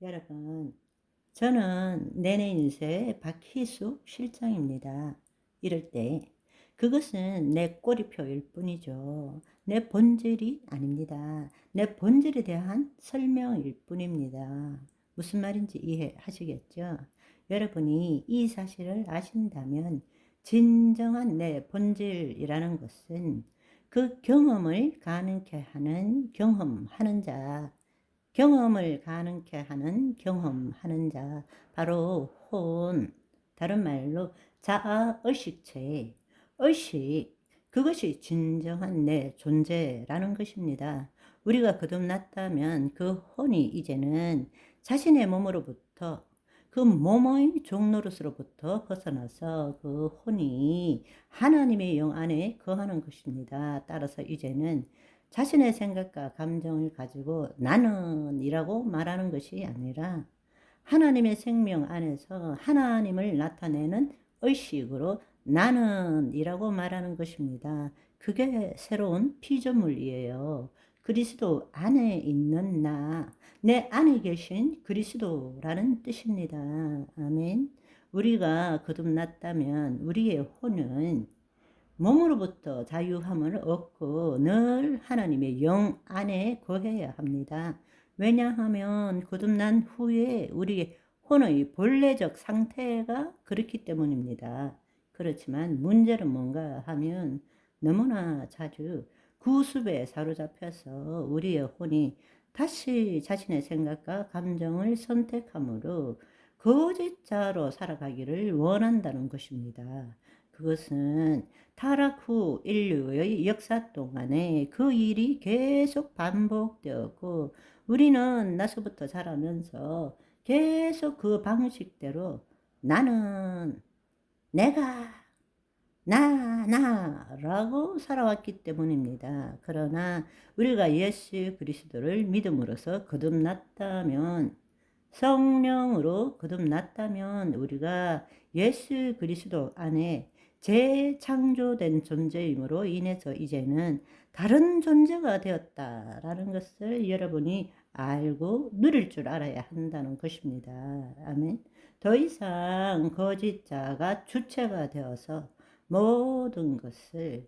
여러분, 저는 내내 인쇄 박희숙 실장입니다. 이럴 때 그것은 내 꼬리표일 뿐이죠. 내 본질이 아닙니다. 내 본질에 대한 설명일 뿐입니다. 무슨 말인지 이해하시겠죠? 여러분이 이 사실을 아신다면 진정한 내 본질이라는 것은 그 경험을 가능케 하는 경험하는 자, 경험을 가능케 하는 경험하는 자, 바로 혼, 다른 말로 자아의식체, 의식, 그것이 진정한 내 존재라는 것입니다. 우리가 거듭났다면 그 혼이 이제는 자신의 몸으로부터, 그 몸의 종노릇으로부터 벗어나서 그 혼이 하나님의 영 안에 거하는 것입니다. 따라서 이제는 자신의 생각과 감정을 가지고 나는 이라고 말하는 것이 아니라 하나님의 생명 안에서 하나님을 나타내는 의식으로 나는 이라고 말하는 것입니다. 그게 새로운 피조물이에요. 그리스도 안에 있는 나, 내 안에 계신 그리스도라는 뜻입니다. 아멘. 우리가 거듭났다면 우리의 혼은 몸으로부터 자유함을 얻고 늘 하나님의 영 안에 거해야 합니다. 왜냐하면 거듭난 후에 우리의 혼의 본래적 상태가 그렇기 때문입니다. 그렇지만 문제는 뭔가 하면 너무나 자주 구습에 사로잡혀서 우리의 혼이 다시 자신의 생각과 감정을 선택함으로 거짓자로 살아가기를 원한다는 것입니다. 그것은 타락 후 인류의 역사 동안에 그 일이 계속 반복되었고, 우리는 나서부터 자라면서 계속 그 방식대로 나는, 내가, 나라고 살아왔기 때문입니다. 그러나 우리가 예수 그리스도를 믿음으로써 거듭났다면, 성령으로 거듭났다면 우리가 예수 그리스도 안에 재창조된 존재임으로 인해서 이제는 다른 존재가 되었다라는 것을 여러분이 알고 누릴 줄 알아야 한다는 것입니다. 아멘. 더 이상 거짓자가 주체가 되어서 모든 것을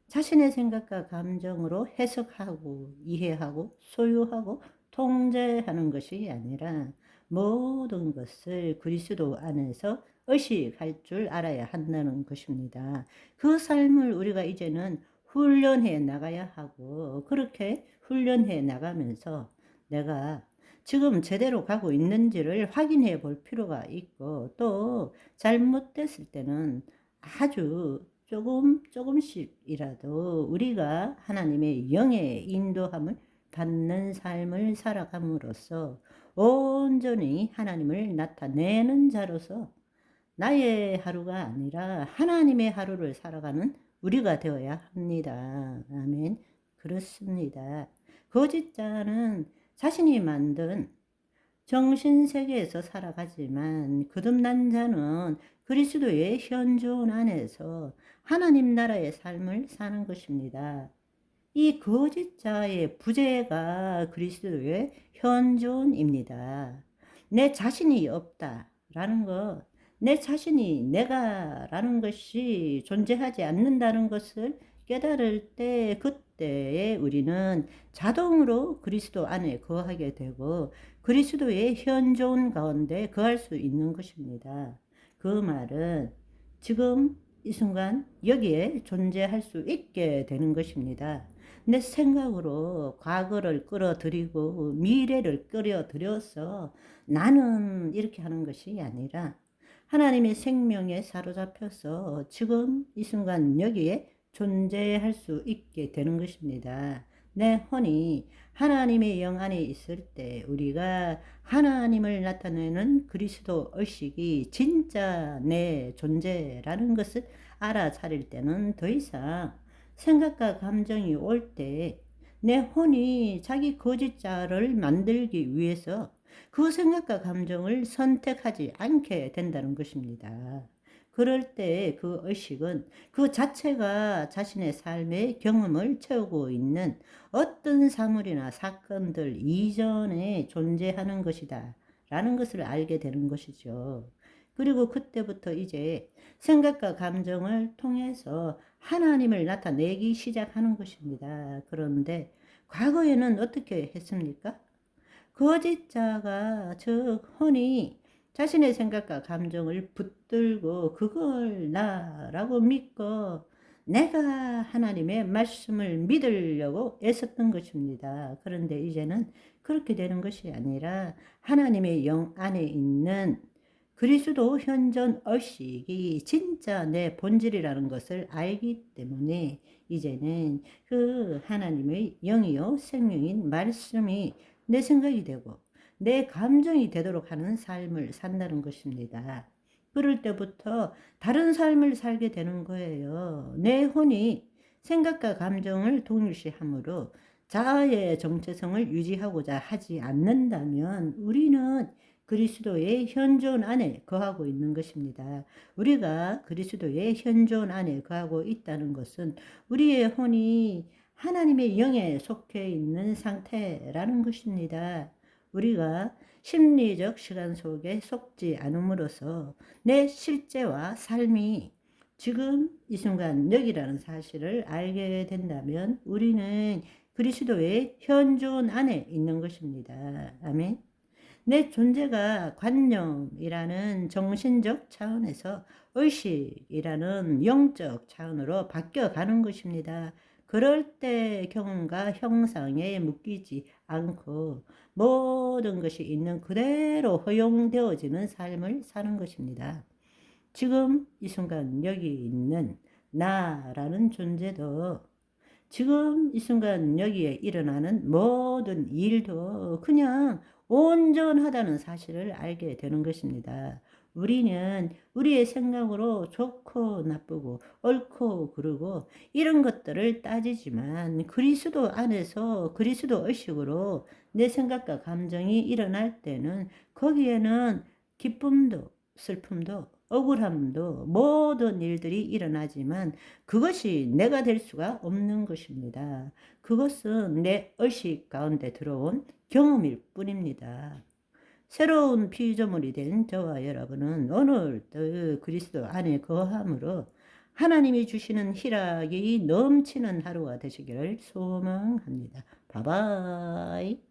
자신의 생각과 감정으로 해석하고 이해하고 소유하고 통제하는 것이 아니라 모든 것을 그리스도 안에서 의식할 줄 알아야 한다는 것입니다. 그 삶을 우리가 이제는 훈련해 나가야 하고, 그렇게 훈련해 나가면서 내가 지금 제대로 가고 있는지를 확인해 볼 필요가 있고, 또 잘못됐을 때는 아주 조금씩이라도 우리가 하나님의 영의 인도함을 받는 삶을 살아감으로써 온전히 하나님을 나타내는 자로서 나의 하루가 아니라 하나님의 하루를 살아가는 우리가 되어야 합니다. 아멘. 그렇습니다. 거짓자는 자신이 만든 정신세계에서 살아가지만 거듭난 자는 그리스도의 현존 안에서 하나님 나라의 삶을 사는 것입니다. 이 거짓자의 부재가 그리스도의 현존입니다. 내 자신이 없다라는 것, 내 자신이 내가라는 것이 존재하지 않는다는 것을 깨달을 때 그때에 우리는 자동으로 그리스도 안에 거하게 되고 그리스도의 현존 가운데 거할 수 있는 것입니다. 그 말은 지금 이 순간 여기에 존재할 수 있게 되는 것입니다. 내 생각으로 과거를 끌어들이고 미래를 끌어들여서 나는 이렇게 하는 것이 아니라 하나님의 생명에 사로잡혀서 지금 이 순간 여기에 존재할 수 있게 되는 것입니다. 내 혼이 하나님의 영 안에 있을 때 우리가 하나님을 나타내는 그리스도 의식이 진짜 내 존재라는 것을 알아차릴 때는 더 이상 생각과 감정이 올 때 내 혼이 자기 거짓자를 만들기 위해서 그 생각과 감정을 선택하지 않게 된다는 것입니다. 그럴 때 그 의식은 그 자체가 자신의 삶의 경험을 채우고 있는 어떤 사물이나 사건들 이전에 존재하는 것이다 라는 것을 알게 되는 것이죠. 그리고 그때부터 이제 생각과 감정을 통해서 하나님을 나타내기 시작하는 것입니다. 그런데 과거에는 어떻게 했습니까? 거짓자가 즉 혼이 자신의 생각과 감정을 붙들고 그걸 나라고 믿고 내가 하나님의 말씀을 믿으려고 애썼던 것입니다. 그런데 이제는 그렇게 되는 것이 아니라 하나님의 영 안에 있는 그리스도 현존 의식이 진짜 내 본질이라는 것을 알기 때문에 이제는 그 하나님의 영이요 생명인 말씀이 내 생각이 되고 내 감정이 되도록 하는 삶을 산다는 것입니다. 그럴 때부터 다른 삶을 살게 되는 거예요. 내 혼이 생각과 감정을 동일시하므로 자아의 정체성을 유지하고자 하지 않는다면 우리는 그리스도의 현존 안에 거하고 있는 것입니다. 우리가 그리스도의 현존 안에 거하고 있다는 것은 우리의 혼이 하나님의 영에 속해 있는 상태라는 것입니다. 우리가 심리적 시간 속에 속지 않음으로써 내 실제와 삶이 지금 이 순간 여기라는 사실을 알게 된다면 우리는 그리스도의 현존 안에 있는 것입니다. 아멘. 내 존재가 관념이라는 정신적 차원에서 의식이라는 영적 차원으로 바뀌어가는 것입니다. 그럴 때 경험과 형상에 묶이지 않고 모든 것이 있는 그대로 허용되어지는 삶을 사는 것입니다. 지금 이 순간 여기 있는 나라는 존재도 지금 이 순간 여기에 일어나는 모든 일도 그냥 온전하다는 사실을 알게 되는 것입니다. 우리는 우리의 생각으로 좋고 나쁘고 옳고 그르고 이런 것들을 따지지만 그리스도 안에서 그리스도 의식으로 내 생각과 감정이 일어날 때는 거기에는 기쁨도 슬픔도 억울함도 모든 일들이 일어나지만 그것이 내가 될 수가 없는 것입니다. 그것은 내 의식 가운데 들어온 경험일 뿐입니다. 새로운 피조물이 된 저와 여러분은 오늘도 그리스도 안에 거함으로 하나님이 주시는 희락이 넘치는 하루가 되시기를 소망합니다. 바이바이.